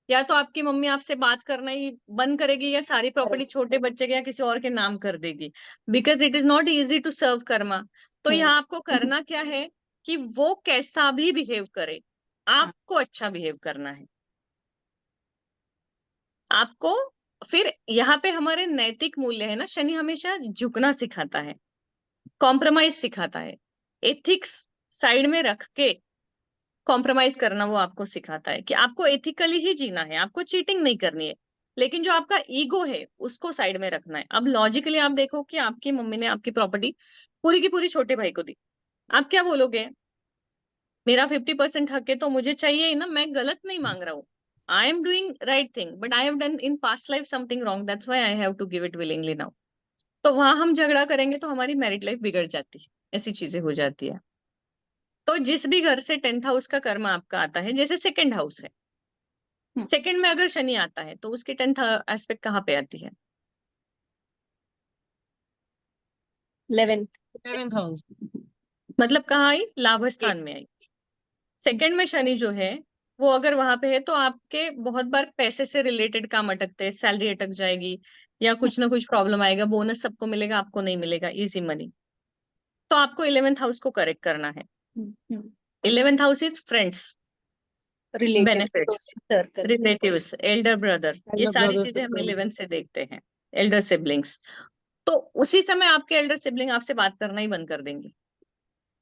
या तो आपकी मम्मी आपसे बात करना ही बंद करेगी, या सारी प्रॉपर्टी छोटे बच्चे के या किसी और के नाम कर देगी, because it is not easy to serve karma. तो यहाँ आपको करना क्या है कि वो कैसा भी बिहेव करे, आपको अच्छा बिहेव करना है आपको। फिर यहाँ पे हमारे नैतिक मूल्य है ना, शनि हमेशा झुकना सिखाता है, कॉम्प्रोमाइज सिखाता है, एथिक्स साइड में रख के कॉम्प्रोमाइज करना वो आपको सिखाता है कि आपको एथिकली ही जीना है, आपको चीटिंग नहीं करनी है, लेकिन जो आपका ईगो है उसको साइड में रखना है। अब लॉजिकली आप देखो कि आपकी मम्मी ने आपकी प्रॉपर्टी पूरी की पूरी छोटे भाई को दी, आप क्या बोलोगे? मेरा 50% हक है तो मुझे चाहिए ही ना, मैं गलत नहीं मांग रहा हूँ, I am doing right thing, but I have done in past life something wrong, that's why I have to give it willingly now. तो वहां हम झगड़ा करेंगे तो हमारी मैरिड लाइफ बिगड़ जाती है, ऐसी चीजें हो जाती है। तो जिस भी घर से 10th हाउस का कर्म आपका आता है, जैसे सेकंड हाउस है, सेकंड में अगर शनि आता है तो उसकी 10th एस्पेक्ट कहाँ पे आती है? 11th. 11th house. मतलब कहाँ आई? लाभ स्थान में आई। सेकंड में शनि जो है वो अगर वहां पे है तो आपके बहुत बार पैसे से रिलेटेड काम अटकते हैं, सैलरी अटक जाएगी, या कुछ ना कुछ प्रॉब्लम आएगा, बोनस सबको मिलेगा, आपको नहीं मिलेगा, इजी मनी। तो आपको 11th हाउस को करेक्ट करना है। 11th house is friends, Related benefits, circle. Relatives, Elder brother, ये Elder सारी brother चीजें हम circle। 11th से देखते हैं। एल्डर सिबलिंग्स, तो उसी समय आपके एल्डर सिबलिंग आपसे बात करना ही बंद कर देंगे,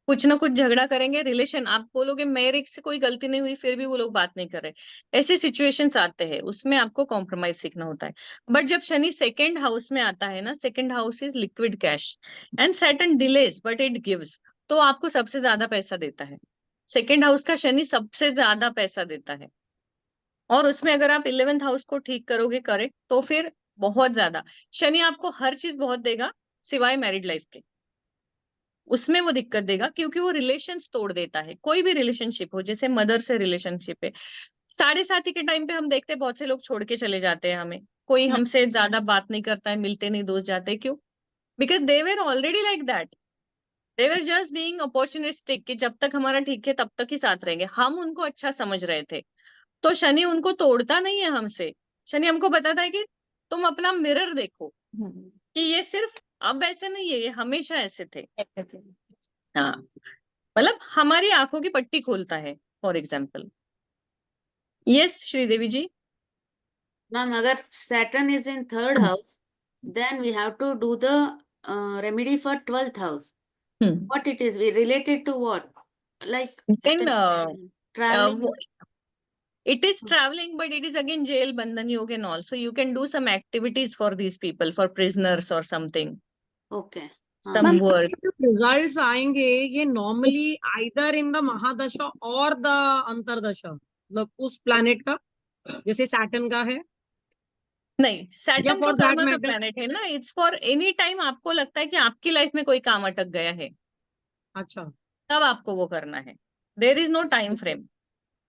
कुछ ना कुछ झगड़ा करेंगे, रिलेशन, आप बोलोगे मेरे से कोई गलती नहीं हुई, फिर भी वो लोग बात नहीं कर रहे, ऐसे सिचुएशंस आते हैं, उसमें आपको कॉम्प्रोमाइज सीखना होता है। बट जब शनि सेकंड हाउस में आता है ना, second house is liquid cash and Saturn delays but it gives, तो आपको सबसे ज्यादा पैसा देता है। सेकंड हाउस का शनि सबसे ज्यादा पैसा देता है, और उसमें अगर आप 11th हाउस को ठीक करोगे करेक्ट, तो फिर बहुत ज्यादा शनि आपको हर चीज बहुत देगा सिवाय मैरिड लाइफ के, उसमें वो दिक्कत देगा, क्योंकि वो रिलेशंस तोड़ देता है। कोई भी रिलेशनशिप हो, जैसे मदर से रिलेशनशिप है, 7:30 के टाइम पे हम देखते हैं बहुत से लोग छोड़ के चले जाते हैं हमें, कोई हमसे ज्यादा बात नहीं करता है, मिलते नहीं, दोस्त जाते, क्यों? Because they were already like that, they were just being opportunistic, कि जब तक हमारा ठीक है तब तक ही साथ रहेंगे, हम उनको अच्छा समझ रहे थे। तो शनि उनको तोड़ता नहीं है हमसे, शनि हमको बताता है कि तुम अपना मिरर देखो, कि ये सिर्फ अब ऐसे नहीं है, ये हमेशा ऐसे थे। हाँ, मतलब हमारी आंखों की पट्टी खोलता है, for example. Yes Sridevi ji. Ma'am, अगर Saturn is in third house, then we have to do the remedy for 12th house. What it is? We related to what? Like Then traveling. it is traveling, but it is again jail, bandhan yog and all. So you can do some activities for these people, for prisoners or something. Okay. Some work. Results आएंगे ये normally either in the महादशा और the अंतरदशा, मतलब उस planet का, जैसे Saturn का है। नहीं, सैटर्न तो for that कर्मा का matter- प्लैनेट है ना, इट्स फॉर एनी टाइम आपको लगता है कि आपकी लाइफ में कोई काम अटक गया है, अच्छा, तब आपको वो करना है। There is no time frame.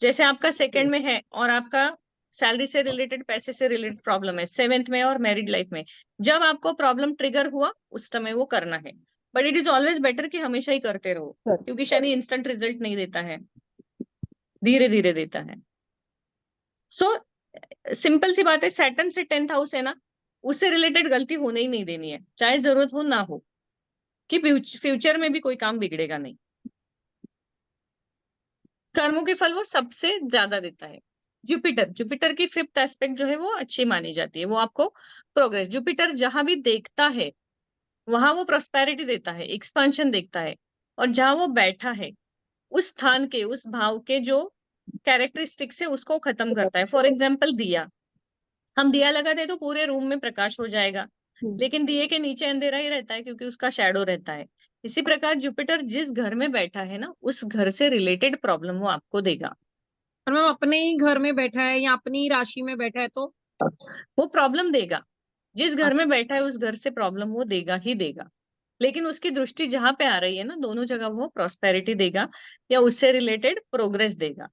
जैसे आपका सेकंड में है और आपका सैलरी से रिलेटेड, पैसे से रिलेटेड प्रॉब्लम है 7th में और मैरिड लाइफ में, जब आपको प्रॉब्लम ट्रिगर हुआ उस समय वो करना है। But it is always better कि हमेशा ही करते रहो, क्योंकि शनि इंस्टेंट रिजल्ट नहीं देता है, धीरे धीरे देता है। सो सिंपल सी बात है, सैटर्न से 10th हाउस है ना, उससे रिलेटेड गलती होने ही नहीं देनी है, चाहे जरूरत हो ना हो, कि फ्यूचर में भी कोई काम बिगड़ेगा नहीं। कर्मों के फल वो सबसे ज्यादा देता है। जुपिटर, जुपिटर की 5th एस्पेक्ट जो है वो अच्छी मानी जाती है, वो आपको प्रोग्रेस, जुपिटर जहां भी देखता है वहां वो प्रोस्पेरिटी देता है, एक्सपांशन देखता है, और जहां वो बैठा है उस स्थान के, उस भाव के जो कैरेक्टरिस्टिक्स है उसको खत्म करता है। फॉर एग्जाम्पल दिया, हम दिया लगाते हैं तो पूरे रूम में प्रकाश हो जाएगा, लेकिन दिए के नीचे अंधेरा ही रहता है क्योंकि उसका शैडो रहता है। इसी प्रकार जुपिटर जिस घर में बैठा है ना, उस घर से रिलेटेड प्रॉब्लम वो आपको देगा। और मैम अपने ही घर में बैठा है या अपनी ही राशि में बैठा है तो वो प्रॉब्लम देगा। जिस घर अच्छा। में बैठा है उस घर से प्रॉब्लम वो देगा ही देगा। लेकिन उसकी दृष्टि जहां पे आ रही है ना, दोनों जगह वो प्रॉस्पेरिटी देगा या उससे रिलेटेड प्रोग्रेस देगा।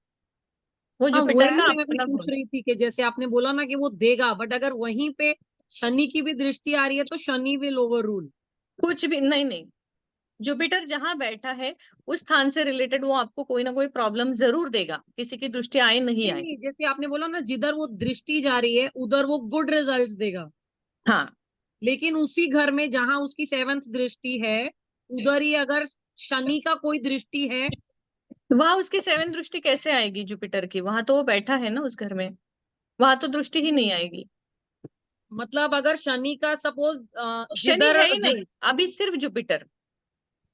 वो हाँ जुपिटर वही का मैं अभी अपना पूछ गुण। रही थी कि जैसे आपने बोला ना कि वो देगा, बट अगर वहीं पे शनि की भी दृष्टि आ रही है तो शनि विल ओवर रूल। कुछ भी नहीं, नहीं। जुपिटर जहां बैठा है उस स्थान से रिलेटेड वो आपको कोई ना कोई प्रॉब्लम जरूर देगा, किसी की दृष्टि आए नहीं नहीं आए। नहीं, जैसे आपने बोला ना जिधर वो दृष्टि जा रही है उधर वो गुड रिजल्ट्स देगा, हाँ, लेकिन उसी घर में जहां उसकी 7th दृष्टि है उधर ही अगर शनि का कोई दृष्टि है। वहां उसकी 7 दृष्टि कैसे आएगी जुपिटर की? वहां तो वो बैठा है ना उस घर में, वहां तो दृष्टि ही नहीं आएगी। मतलब अगर शनि का सपोज शनि जिधर है ही नहीं, अभी सिर्फ जुपिटर।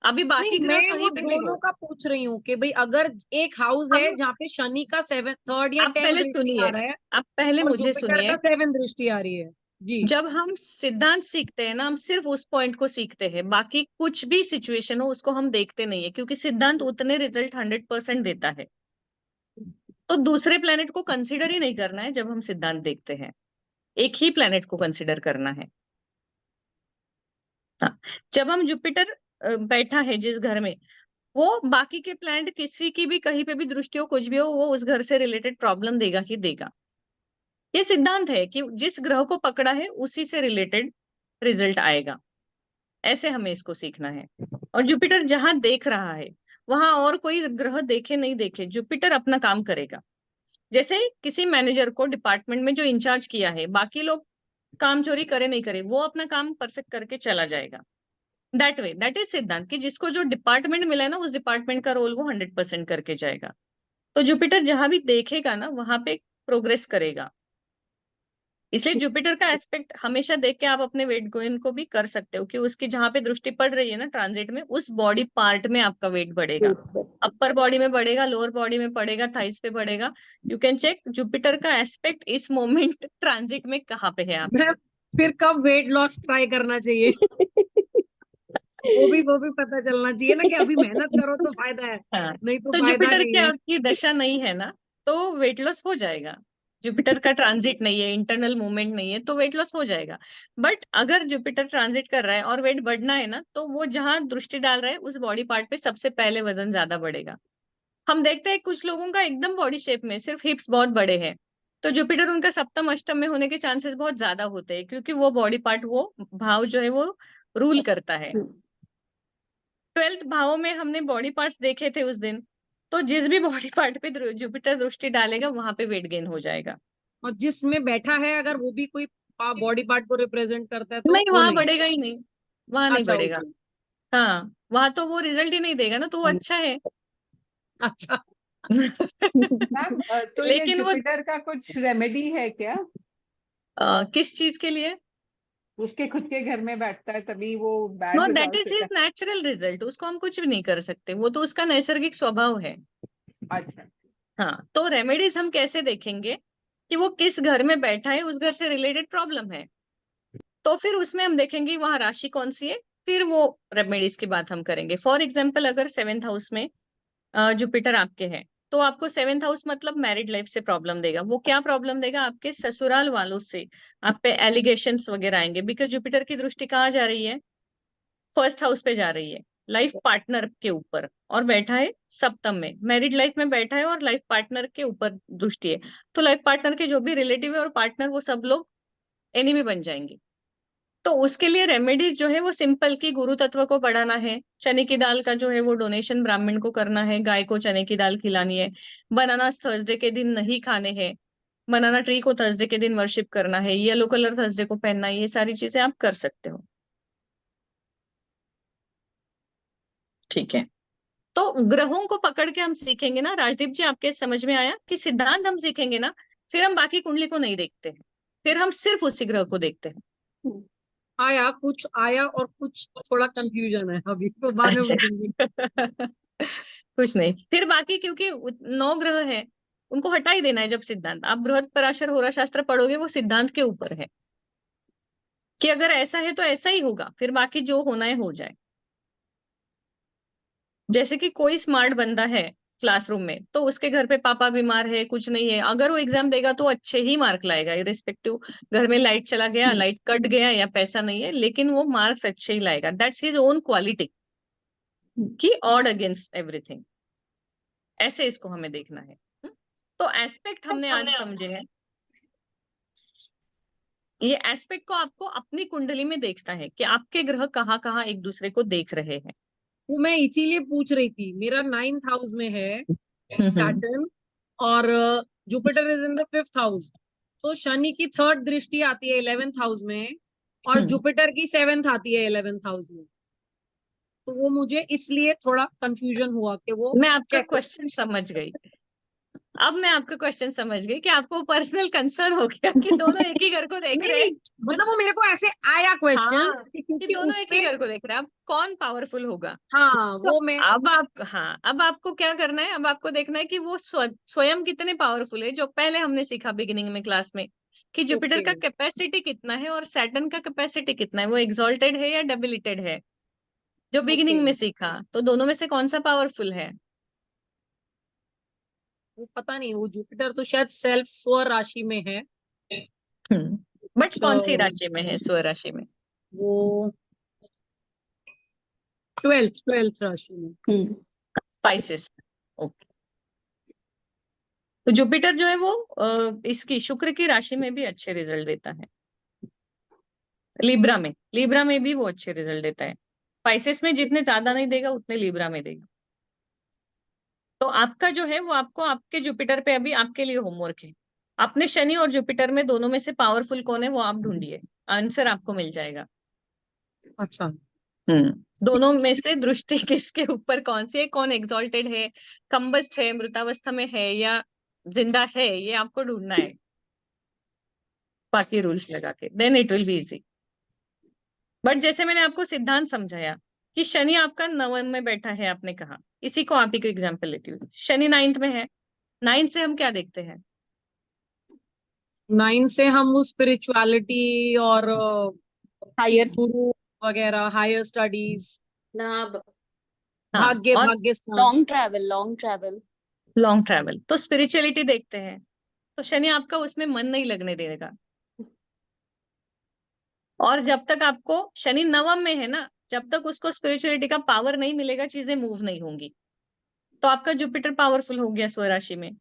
अभी नहीं बाकी ग्रह मैं वो कहीं पे भी दोनों हो। का पूछ रही हूँ कि भाई अगर एक हाउस हम है जहाँ पे शनि का 7th 3rd या आप 10th पहले दृष्टि आ सुनिए, रहा है आप पहले और मुझे जुपिटर सुनिए। का 7th दृष्टि आ रही है जी। जब हम सिद्धांत सीखते हैं ना, हम सिर्फ उस पॉइंट को सीखते हैं, बाकी कुछ भी सिचुएशन हो उसको हम देखते नहीं है, क्योंकि सिद्धांत उतने रिजल्ट 100% देता है। तो दूसरे प्लेनेट को कंसिडर ही नहीं करना है जब हम सिद्धांत देखते हैं, एक ही प्लेनेट को कंसिडर करना है। हाँ, जब हम जुपिटर बैठा है जिस घर में, वो बाकी के प्लैनेट किसी की भी कहीं पे भी दृष्टि हो, कुछ भी हो, वो उस घर से रिलेटेड प्रॉब्लम देगा ही देगा। ये सिद्धांत है कि जिस ग्रह को पकड़ा है उसी से रिलेटेड रिजल्ट आएगा। ऐसे हमें इसको सीखना है। और जुपिटर जहां देख रहा है वहां और कोई ग्रह देखे नहीं देखे, जुपिटर अपना काम करेगा। जैसे किसी मैनेजर को डिपार्टमेंट में जो इंचार्ज किया है, बाकी लोग काम चोरी करे नहीं करे, वो अपना काम परफेक्ट करके चला जाएगा। दैट वे, दैट इज सिद्धांत कि जिसको जो डिपार्टमेंट मिला है ना, उस डिपार्टमेंट का रोल वो 100% करके जाएगा। तो जुपिटर जहां भी देखेगा ना वहां पे प्रोग्रेस करेगा। इसलिए जुपिटर का एस्पेक्ट हमेशा देख के आप अपने वेट गेन को भी कर सकते हो कि उसकी जहां पे दृष्टि पड़ रही है ना ट्रांजिट में, उस बॉडी पार्ट में आपका वेट बढ़ेगा। अपर बॉडी में बढ़ेगा, लोअर बॉडी में बढ़ेगा, थाइस पे बढ़ेगा। यू कैन चेक जुपिटर का एस्पेक्ट इस मोमेंट ट्रांजिट में कहाँ पे है मैं आपके। फिर कब वेट लॉस ट्राई करना चाहिए वो भी पता चलना चाहिए ना कि अभी मेहनत करो तो फायदा है, हाँ, नहीं तो तो फायदा जुपिटर की नहीं है। आपकी दशा नहीं है ना, तो वेट लॉस हो जाएगा। जुपिटर का ट्रांजिट नहीं है, इंटरनल मूवमेंट नहीं है, तो वेट लॉस हो जाएगा। बट अगर जुपिटर ट्रांजिट कर रहा है और वेट बढ़ना है ना, तो वो जहां दृष्टि डाल रहा है उस बॉडी पार्ट पे सबसे पहले वजन ज्यादा बढ़ेगा। हम देखते हैं कुछ लोगों का एकदम बॉडी शेप में सिर्फ हिप्स बहुत बड़े हैं, तो जुपिटर उनका सप्तम अष्टम में होने के चांसेस बहुत ज्यादा होते हैं, क्योंकि वो बॉडी पार्ट, वो भाव जो है वो रूल करता है। 12th भाव में हमने बॉडी पार्ट्स देखे थे उस दिन, तो जिस भी बॉडी पार्ट पे जुपिटर दृष्टि डालेगा वहां पे वेट गेन हो जाएगा। और जिसमें बैठा है अगर वो भी कोई बॉडी पार्ट को रिप्रेजेंट करता है तो नहीं, वो वहां नहीं। बढ़ेगा ही नहीं, वहां नहीं अच्छा बढ़ेगा। ओके। हाँ, वहां तो वो रिजल्ट ही नहीं देगा ना, तो वो अच्छा है। अच्छा मैम तो ये लेकिन वो जुपिटर का कुछ रेमेडी है क्या? किस चीज के लिए? उसके खुद के घर में बैठता है तभी वो no, bad that result is देता हिज नेचुरल रिजल्ट, उसको हम कुछ भी नहीं कर सकते, वो तो उसका नैसर्गिक स्वभाव है। है? अच्छा। हाँ, तो रेमेडीज हम कैसे देखेंगे कि वो किस घर में बैठा है, उस घर से रिलेटेड प्रॉब्लम है, तो फिर उसमें हम देखेंगे वहां राशि कौन सी है, फिर वो रेमेडीज की बात हम करेंगे। फॉर एग्जाम्पल, अगर 7th हाउस में जुपिटर आपके है, तो आपको 7th हाउस मतलब मैरिड लाइफ से प्रॉब्लम देगा। वो क्या प्रॉब्लम देगा? आपके ससुराल वालों से आप पे एलिगेशंस वगैरह आएंगे, बिकॉज जुपिटर की दृष्टि कहाँ जा रही है? 1st हाउस पे जा रही है, लाइफ पार्टनर के ऊपर, और बैठा है सप्तम में, मैरिड लाइफ में बैठा है और लाइफ पार्टनर के ऊपर दृष्टि है। तो लाइफ पार्टनर के जो भी रिलेटिव है और पार्टनर, वो सब लोग एनिमी बन जाएंगे। तो उसके लिए रेमेडीज जो है वो सिंपल, की गुरु तत्व को बढ़ाना है, चने की दाल का जो है वो डोनेशन ब्राह्मण को करना है, गाय को चने की दाल खिलानी है, बनाना थर्सडे के दिन नहीं खाने हैं, बनाना ट्री को थर्सडे के दिन वर्शिप करना है, येलो कलर थर्सडे को पहनना है, ये सारी चीजें आप कर सकते हो। ठीक है, तो ग्रहों को पकड़ के हम सीखेंगे ना राजदीप जी, आपके समझ में आया कि सिद्धांत हम सीखेंगे ना, फिर हम बाकी कुंडली को नहीं देखते हैं, फिर हम सिर्फ उसी ग्रह को देखते हैं। आया कुछ आया और कुछ थोड़ा कंफ्यूजन है, अभी तो बाद में पूछूंगी। अच्छा। कुछ नहीं, फिर बाकी क्योंकि 9 ग्रह है, उनको हटा ही देना है। जब सिद्धांत आप बृहद पराशर होरा शास्त्र पढ़ोगे, वो सिद्धांत के ऊपर है कि अगर ऐसा है तो ऐसा ही होगा, फिर बाकी जो होना है हो जाए। जैसे कि कोई स्मार्ट बंदा है, क्लासरूम में, तो उसके घर पे पापा बीमार है, कुछ नहीं है, अगर वो एग्जाम देगा तो अच्छे ही मार्क लाएगा, इरिस्पेक्टिव घर में लाइट चला गया, लाइट कट गया या पैसा नहीं है, लेकिन वो मार्क्स अच्छे ही लाएगा। दैट्स हिज ओन क्वालिटी की ऑड अगेंस्ट एवरीथिंग। ऐसे इसको हमें देखना है। तो एस्पेक्ट हमने आज समझे हैं। ये एस्पेक्ट को आपको अपनी कुंडली में देखना है कि आपके ग्रह कहाँ कहाँ एक दूसरे को देख रहे हैं। वो मैं इसीलिए पूछ रही थी, मेरा 9th हाउस में है सैटर्न और Jupiter is in the 5th house, तो शनि की 3rd दृष्टि आती है 11th हाउस में और जुपिटर की 7th आती है 11th हाउस में, तो वो मुझे इसलिए थोड़ा कंफ्यूजन हुआ कि वो मैं आपका कैसे। क्वेश्चन समझ गई। अब मैं आपका क्वेश्चन समझ गई कि आपको पर्सनल कंसर्न हो गया कि दोनों एक ही घर को देख रहे हैं। मतलब वो मेरे को ऐसे आया क्वेश्चन हाँ, कि क्योंकि दोनों एक ही उसपे घर को देख रहे हैं, अब कौन पावरफुल होगा। हाँ तो वो मैं अब आप, हाँ, अब आपको क्या करना है, अब आपको देखना है कि वो स्वयं कितने पावरफुल है, जो पहले हमने सीखा बिगिनिंग में क्लास में कि जुपिटर का कैपेसिटी कितना है और सैटर्न का कैपेसिटी कितना है, वो एक्सॉल्टेड है या डेबिलिटेड है, जो बिगिनिंग में सीखा। तो दोनों में से कौन सा पावरफुल है। वो पता नहीं, वो जुपिटर तो शायद सेल्फ स्व राशि में है। बट कौन सी राशि में है, स्व राशि में। वो 12th राशि में। स्पाइसेस। ओके। तो जुपिटर जो है वो इसकी शुक्र की राशि में भी अच्छे रिजल्ट देता है। लिब्रा में भी वो अच्छे रिजल्ट देता है। स्पाइसेस में जितने ज्यादा नहीं देगा उतने लिब्रा में देगा। तो आपका जो है वो आपको आपके जुपिटर पे अभी आपके लिए होमवर्क है। अपने शनि और जुपिटर में दोनों में से पावरफुल कौन है वो आप ढूंढिए, आंसर आपको मिल जाएगा। अच्छा। दोनों में से दृष्टि किसके ऊपर कौन सी है, कौन एक्सॉल्टेड है, कंबस्ट है, मृतावस्था में है या जिंदा है, ये आपको ढूंढना है बाकी रूल्स लगा के, then it will be easy. But जैसे मैंने आपको सिद्धांत समझाया कि शनि आपका नवम में बैठा है, आपने कहा, इसी को आप ही को एग्जाम्पल लेती हूँ, शनि 9th में है। 9th से हम क्या देखते हैं। 9 से हम उस स्पिरिचुअलिटी और हायर गुरु वगैरह, हायर स्टडीज, लाभ। हाँ, भाग्य, और भाग्य स्थान, लॉन्ग ट्रैवल लॉन्ग ट्रैवल, तो स्पिरिचुअलिटी देखते हैं। तो शनि आपका उसमें मन नहीं लगने देगा। और जब तक आपको शनि नवम में है ना, जब तक उसको स्पिरिचुअलिटी का पावर नहीं मिलेगा, चीजें मूव नहीं होंगी। तो आपका जुपिटर पावरफुल हो गया स्वराशि में,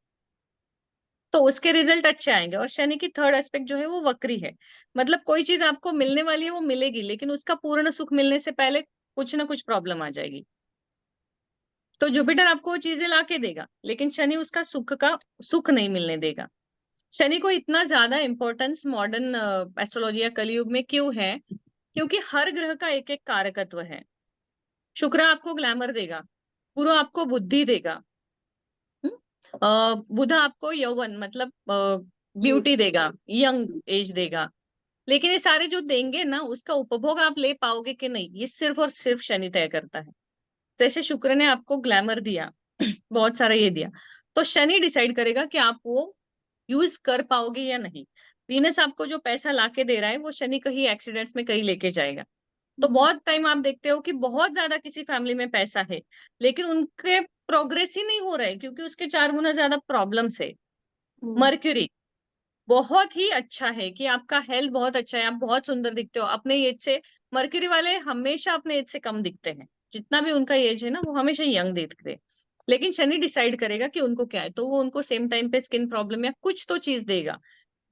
तो उसके रिजल्ट अच्छे आएंगे। और शनि की 3rd एस्पेक्ट जो है वो वक्री है, मतलब कोई चीज आपको मिलने वाली है वो मिलेगी, लेकिन उसका पूर्ण सुख मिलने से पहले कुछ ना कुछ प्रॉब्लम आ जाएगी। तो जुपिटर आपको वो चीजें ला के देगा, लेकिन शनि उसका सुख नहीं मिलने देगा। शनि को इतना ज्यादा इंपॉर्टेंस मॉडर्न एस्ट्रोलॉजी या कलयुग में क्यों है, क्योंकि हर ग्रह का एक एक कारकत्व है। शुक्र आपको ग्लैमर देगा, गुरु आपको बुद्धि देगा, बुध आपको यौवन मतलब ब्यूटी देगा, यंग एज देगा। लेकिन ये सारे जो देंगे ना, उसका उपभोग आप ले पाओगे कि नहीं, ये सिर्फ और सिर्फ शनि तय करता है। जैसे शुक्र ने आपको ग्लैमर दिया, बहुत सारा ये दिया, तो शनि डिसाइड करेगा कि आप वो यूज कर पाओगे या नहीं। वीनस आपको जो पैसा लाके दे रहा है वो शनि कहीं एक्सीडेंट्स में कहीं लेके जाएगा। तो बहुत टाइम आप देखते हो कि बहुत ज्यादा किसी फैमिली में पैसा है, लेकिन उनके प्रोग्रेस ही नहीं हो रहा है, क्योंकि उसके 4 गुना ज्यादा प्रॉब्लम्स है। मर्क्यूरी बहुत ही अच्छा है कि आपका हेल्थ बहुत अच्छा है, आप बहुत सुंदर दिखते हो अपने एज से। मर्क्यूरी वाले हमेशा अपने एज से कम दिखते हैं, जितना भी उनका एज है ना, वो हमेशा यंग दिखते हैं। लेकिन शनि डिसाइड करेगा कि उनको क्या है, तो वो उनको सेम टाइम पे स्किन प्रॉब्लम या कुछ तो चीज देगा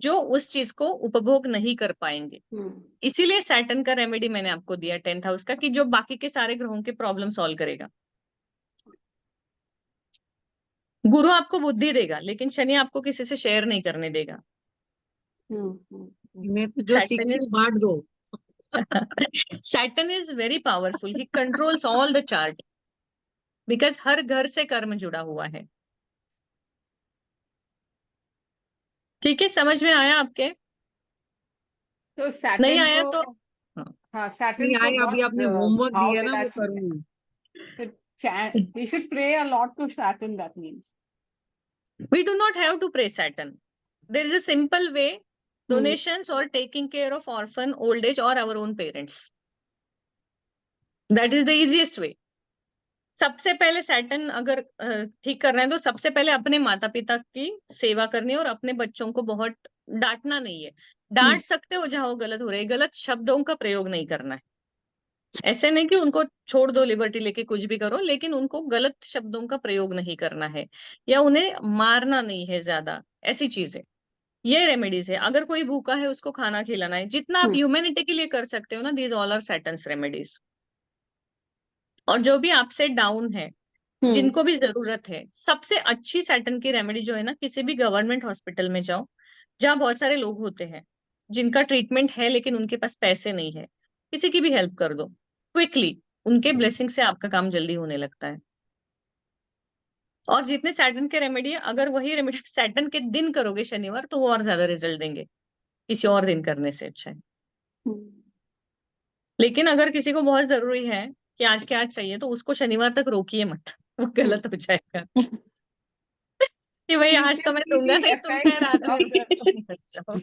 जो उस चीज को उपभोग नहीं कर पाएंगे। इसीलिए सैटर्न का रेमेडी मैंने आपको दिया 10th हाउस का, कि जो बाकी के सारे ग्रहों के प्रॉब्लम सॉल्व करेगा। गुरु आपको बुद्धि देगा, लेकिन शनि आपको किसी से शेयर नहीं करने देगा। मैं तो जो Saturn सीखती हूँ is बांट दो। Saturn is very powerful. He controls all the chart because हर घर से कर्म जुड़ा हुआ है। ठीक है, समझ में आया आपके। तो नहीं सैटर्न आया को, तो हाँ, नहीं सैटर्न को आए, अभी आपने होमवर्क भाव दिया ना, देना वो चाहिए। करूंगी। We should pray a lot to Saturn, that means. we do not have to pray Saturn. There is a simple way: donations or taking care of orphan, old age, or our own parents. That is the easiest way. सबसे पहले Saturn अगर ठीक कर रहे हैं तो सबसे पहले अपने माता पिता की सेवा करनी है और अपने बच्चों को बहुत डांटना नहीं है। डांट सकते हो जहां वो गलत हो रहे हैं, गलत शब्दों का प्रयोग नहीं करना है। ऐसे नहीं कि उनको छोड़ दो लिबर्टी लेके कुछ भी करो, लेकिन उनको गलत शब्दों का प्रयोग नहीं करना है या उन्हें मारना नहीं है ज्यादा, ऐसी चीजें। ये रेमेडीज है। अगर कोई भूखा है उसको खाना खिलाना है, जितना आप ह्यूमैनिटी के लिए कर सकते हो ना, these all are Saturn's remedies. और जो भी आपसे डाउन है, जिनको भी जरूरत है, सबसे अच्छी सैटर्न की रेमेडी जो है ना, किसी भी गवर्नमेंट हॉस्पिटल में जाओ जहाँ बहुत सारे लोग होते हैं जिनका ट्रीटमेंट है लेकिन उनके पास पैसे नहीं है, किसी की भी हेल्प कर दो क्विकली। उनके ब्लेसिंग से आपका काम जल्दी होने लगता है। और जितने सैटर्न के रेमेडी है, अगर वही रेमेडी सैटर्न के दिन करोगे शनिवार, तो वो और ज्यादा रिजल्ट देंगे किसी और दिन करने से अच्छा है। लेकिन अगर किसी को बहुत जरूरी है कि आज के आज चाहिए, तो उसको शनिवार तक रोकिए मत, वो गलत हो जाएगा कि भाई आज तो मैं दूंगा नहीं, तुम चाहे रात में of the मत जाओ।